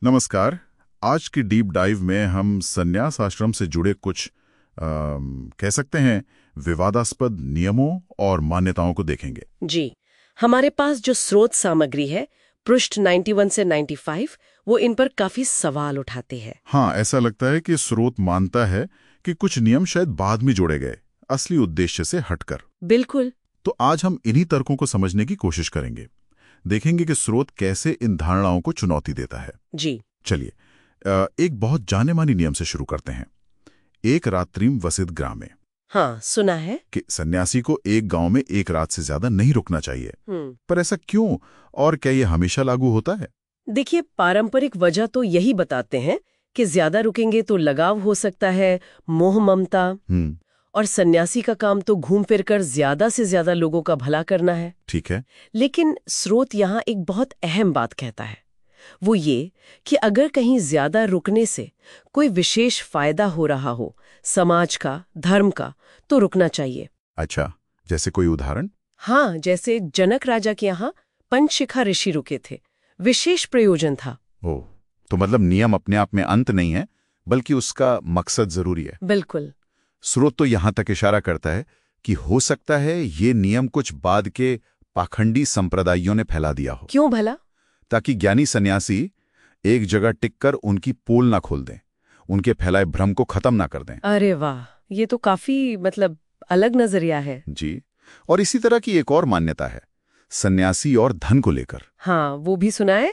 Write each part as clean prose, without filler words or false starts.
नमस्कार। आज की डीप डाइव में हम संन्यास आश्रम से जुड़े कुछ कह सकते हैं विवादास्पद नियमों और मान्यताओं को देखेंगे। जी, हमारे पास जो स्रोत सामग्री है पृष्ठ 91 से 95 वो इन पर काफी सवाल उठाते हैं। हाँ, ऐसा लगता है कि स्रोत मानता है कि कुछ नियम शायद बाद में जोड़े गए, असली उद्देश्य से हटकर। बिल्कुल। तो आज हम इन्हीं तर्कों को समझने की कोशिश करेंगे। देखेंगे कि स्रोत कैसे इन धारणाओं को चुनौती देता है। जी चलिए एक बहुत जाने मानी नियम से शुरू करते हैं। एक रात्रिम वसित ग्रामे। हाँ, सुना है कि सन्यासी को एक गांव में एक रात से ज्यादा नहीं रुकना चाहिए। पर ऐसा क्यों, और क्या ये हमेशा लागू होता है? देखिए, पारंपरिक वजह तो यही बताते हैं कि ज्यादा रुकेंगे तो लगाव हो सकता है, मोह ममता, और सन्यासी का काम तो घूम फिर कर ज्यादा से ज्यादा लोगों का भला करना है। ठीक है। लेकिन स्रोत यहाँ एक बहुत अहम बात कहता है, वो ये कि अगर कहीं ज्यादा रुकने से कोई विशेष फायदा हो रहा हो, समाज का, धर्म का, तो रुकना चाहिए। अच्छा, जैसे कोई उदाहरण? हाँ, जैसे जनक राजा के यहाँ पंचशिखा ऋषि रुके थे, विशेष प्रयोजन था। ओह, तो मतलब नियम अपने आप में अंत नहीं है, बल्कि उसका मकसद जरूरी है। बिल्कुल। स्रोत तो यहां तक इशारा करता है कि हो सकता है ये नियम कुछ बाद के पाखंडी संप्रदायों ने फैला दिया हो। क्यों भला? ताकि ज्ञानी सन्यासी एक जगह टिककर उनकी पोल ना खोल दें, उनके फैलाए भ्रम को खत्म ना कर दें। अरे वाह, ये तो काफी अलग नजरिया है। जी। और इसी तरह की एक और मान्यता है सन्यासी और धन को लेकर। हाँ, वो भी सुना है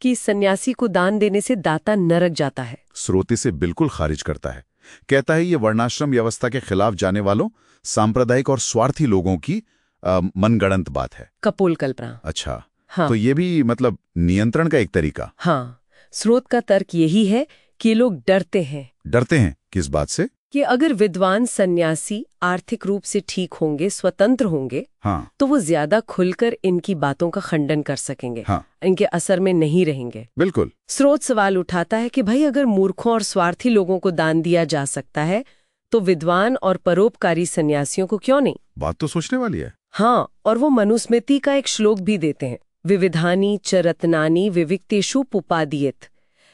कि सन्यासी को दान देने से दाता नरक जाता है। स्रोत इसे बिल्कुल खारिज करता है। कहता है ये वर्णाश्रम व्यवस्था के खिलाफ जाने वालों, सांप्रदायिक और स्वार्थी लोगों की मनगढ़ंत बात है। कपोल कल्पना। अच्छा। हाँ। तो ये भी नियंत्रण का एक तरीका। हाँ, स्रोत का तर्क यही है कि लोग डरते हैं। डरते हैं किस बात से? कि अगर विद्वान सन्यासी आर्थिक रूप से ठीक होंगे, स्वतंत्र होंगे, हाँ। तो वो ज्यादा खुलकर इनकी बातों का खंडन कर सकेंगे। हाँ। इनके असर में नहीं रहेंगे। बिल्कुल। स्रोत सवाल उठाता है कि भाई अगर मूर्खों और स्वार्थी लोगों को दान दिया जा सकता है, तो विद्वान और परोपकारी सन्यासियों को क्यों नहीं? बात तो सोचने वाली है। हाँ, और वो मनुस्मृति का एक श्लोक भी देते हैं, विविधानि च रत्नानि विविक्तेषु पुपादीयत,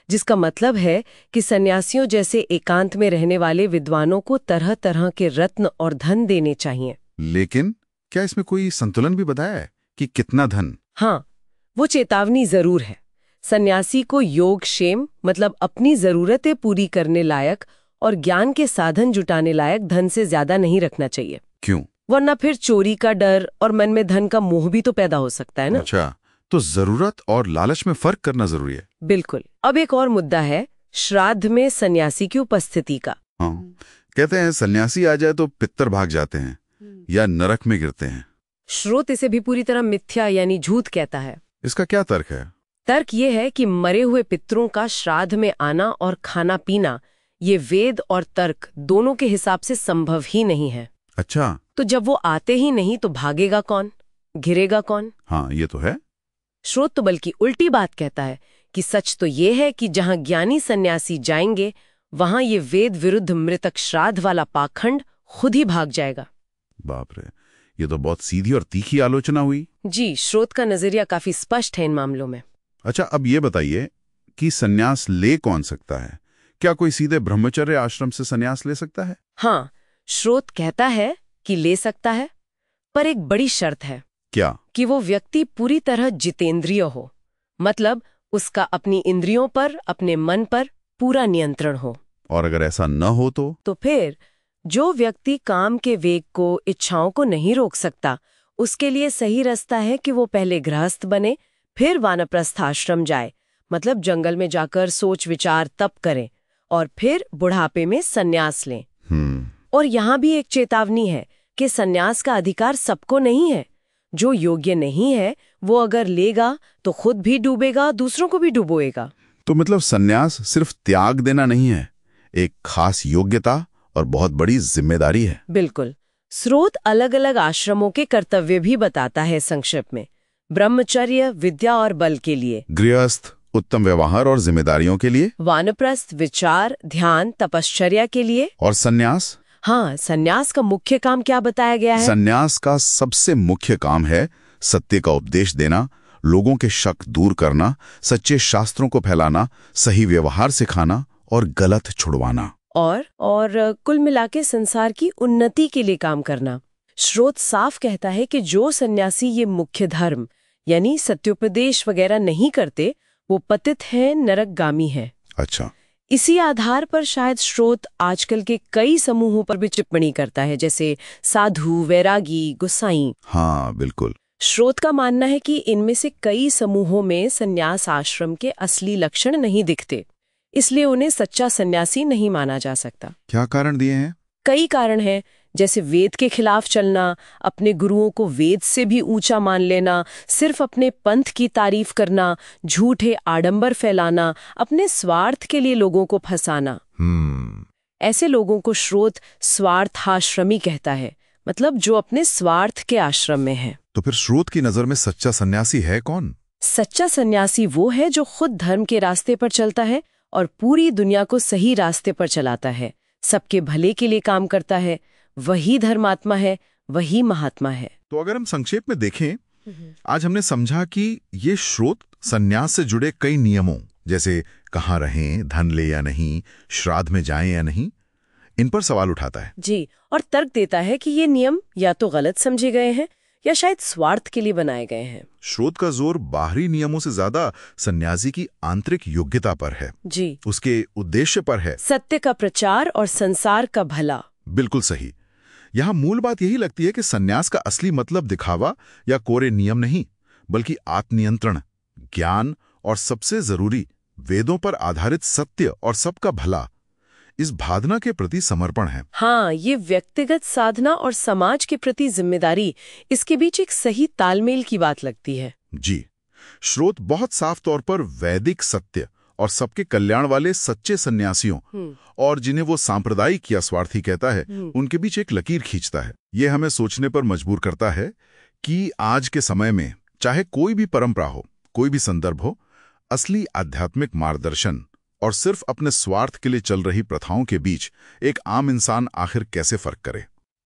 जिसका मतलब है कि सन्यासियों जैसे एकांत में रहने वाले विद्वानों को तरह तरह के रत्न और धन देने चाहिए। लेकिन क्या इसमें कोई संतुलन भी बताया है कि कितना धन? हाँ, वो चेतावनी जरूर है। सन्यासी को योगक्षेम अपनी जरूरतें पूरी करने लायक और ज्ञान के साधन जुटाने लायक धन से ज्यादा नहीं रखना चाहिए। क्यों? वरना फिर चोरी का डर और मन में धन का मोह भी तो पैदा हो सकता है ना। अच्छा, तो जरूरत और लालच में फर्क करना जरूरी है। बिल्कुल। अब एक और मुद्दा है श्राद्ध में सन्यासी की उपस्थिति का। हाँ, कहते हैं सन्यासी आ जाए तो पितर भाग जाते हैं या नरक में गिरते हैं। स्रोत इसे भी पूरी तरह मिथ्या यानी झूठ कहता है। इसका क्या तर्क है? तर्क ये है कि मरे हुए पितरों का श्राद्ध में आना और खाना पीना ये वेद और तर्क दोनों के हिसाब से संभव ही नहीं है। अच्छा। तो जब वो आते ही नहीं तो भागेगा कौन, गिरेगा कौन? हाँ, ये तो है। स्रोत तो बल्कि उल्टी बात कहता है कि सच तो ये है कि जहां ज्ञानी सन्यासी जाएंगे वहां ये वेद विरुद्ध मृतक श्राद्ध वाला पाखंड खुद ही भाग जाएगा। बाप रे, ये तो बहुत सीधी और तीखी आलोचना हुई। जी, स्रोत का नजरिया काफी स्पष्ट है इन मामलों में। अच्छा, अब ये बताइए कि सन्यास ले कौन सकता है? क्या कोई सीधे ब्रह्मचर्य आश्रम से सन्यास ले सकता है? हाँ, स्रोत कहता है कि ले सकता है, पर एक बड़ी शर्त है। क्या? कि वो व्यक्ति पूरी तरह जितेंद्रिय हो, उसका अपनी इंद्रियों पर, अपने मन पर पूरा नियंत्रण हो। और अगर ऐसा न हो तो फिर जो व्यक्ति काम के वेग को, इच्छाओं को नहीं रोक सकता, उसके लिए सही रास्ता है कि वो पहले गृहस्थ बने, फिर वानप्रस्थ आश्रम जाए, जंगल में जाकर सोच विचार तप करें और फिर बुढ़ापे में सन्यास लें। और यहाँ भी एक चेतावनी है कि सन्यास का अधिकार सबको नहीं है। जो योग्य नहीं है वो अगर लेगा तो खुद भी डूबेगा, दूसरों को भी डुबोएगा। तो सन्यास सिर्फ त्याग देना नहीं है, एक खास योग्यता और बहुत बड़ी जिम्मेदारी है। बिल्कुल। स्रोत अलग अलग आश्रमों के कर्तव्य भी बताता है संक्षेप में। ब्रह्मचर्य विद्या और बल के लिए, गृहस्थ उत्तम व्यवहार और जिम्मेदारियों के लिए, वानप्रस्थ विचार, ध्यान, तपश्चर्या के लिए, और सन्यास। हाँ, सन्यास का मुख्य काम क्या बताया गया है? सन्यास का सबसे मुख्य काम है सत्य का उपदेश देना, लोगों के शक दूर करना, सच्चे शास्त्रों को फैलाना, सही व्यवहार सिखाना और गलत छुड़वाना। और कुल मिला के संसार की उन्नति के लिए काम करना। स्रोत साफ कहता है कि जो सन्यासी ये मुख्य धर्म यानी सत्योपदेश वगैरह नहीं करते, वो पतित हैं, नरकगामी हैं। अच्छा। इसी आधार पर शायद स्रोत आजकल के कई समूहों पर भी टिप्पणी करता है, जैसे साधु, वैरागी, गोसाई। हाँ, बिल्कुल। स्रोत का मानना है कि इनमें से कई समूहों में संन्यास आश्रम के असली लक्षण नहीं दिखते, इसलिए उन्हें सच्चा सन्यासी नहीं माना जा सकता। क्या कारण दिए हैं? कई कारण हैं, जैसे वेद के खिलाफ चलना, अपने गुरुओं को वेद से भी ऊंचा मान लेना, सिर्फ अपने पंथ की तारीफ करना, झूठे आडंबर फैलाना, अपने स्वार्थ के लिए लोगों को फंसाना। ऐसे लोगों को स्रोत स्वार्थाश्रमी कहता है, मतलब जो अपने स्वार्थ के आश्रम में है। तो फिर स्रोत की नजर में सच्चा सन्यासी है कौन? सच्चा सन्यासी वो है जो खुद धर्म के रास्ते पर चलता है और पूरी दुनिया को सही रास्ते पर चलाता है, सबके भले के लिए काम करता है। वही धर्मात्मा है, वही महात्मा है। तो अगर हम संक्षेप में देखें, आज हमने समझा कि ये स्रोत सन्यास से जुड़े कई नियमों, जैसे कहाँ रहें, धन ले या नहीं, श्राद्ध में जाएं या नहीं, इन पर सवाल उठाता है। जी, और तर्क देता है कि ये नियम या तो गलत समझे गए हैं या शायद स्वार्थ के लिए बनाए गए हैं। स्रोत का जोर बाहरी नियमों से ज्यादा सन्यासी की आंतरिक योग्यता पर है। जी, उसके उद्देश्य पर है। सत्य का प्रचार और संसार का भला। बिल्कुल सही। यहाँ मूल बात यही लगती है कि सन्यास का असली मतलब दिखावा या कोरे नियम नहीं, बल्कि आत्मनियंत्रण, ज्ञान और सबसे जरूरी वेदों पर आधारित सत्य और सबका भला, इस भावना के प्रति समर्पण है। हाँ, ये व्यक्तिगत साधना और समाज के प्रति जिम्मेदारी, इसके बीच एक सही तालमेल की बात लगती है। जी, स्रोत बहुत साफ तौर पर वैदिक सत्य और सबके कल्याण वाले सच्चे सन्यासियों और जिन्हें वो सांप्रदायिक या स्वार्थी कहता है, उनके बीच एक लकीर खींचता है। ये हमें सोचने पर मजबूर करता है कि आज के समय में चाहे कोई भी परंपरा हो, कोई भी संदर्भ हो, असली आध्यात्मिक मार्गदर्शन और सिर्फ अपने स्वार्थ के लिए चल रही प्रथाओं के बीच एक आम इंसान आखिर कैसे फर्क करे।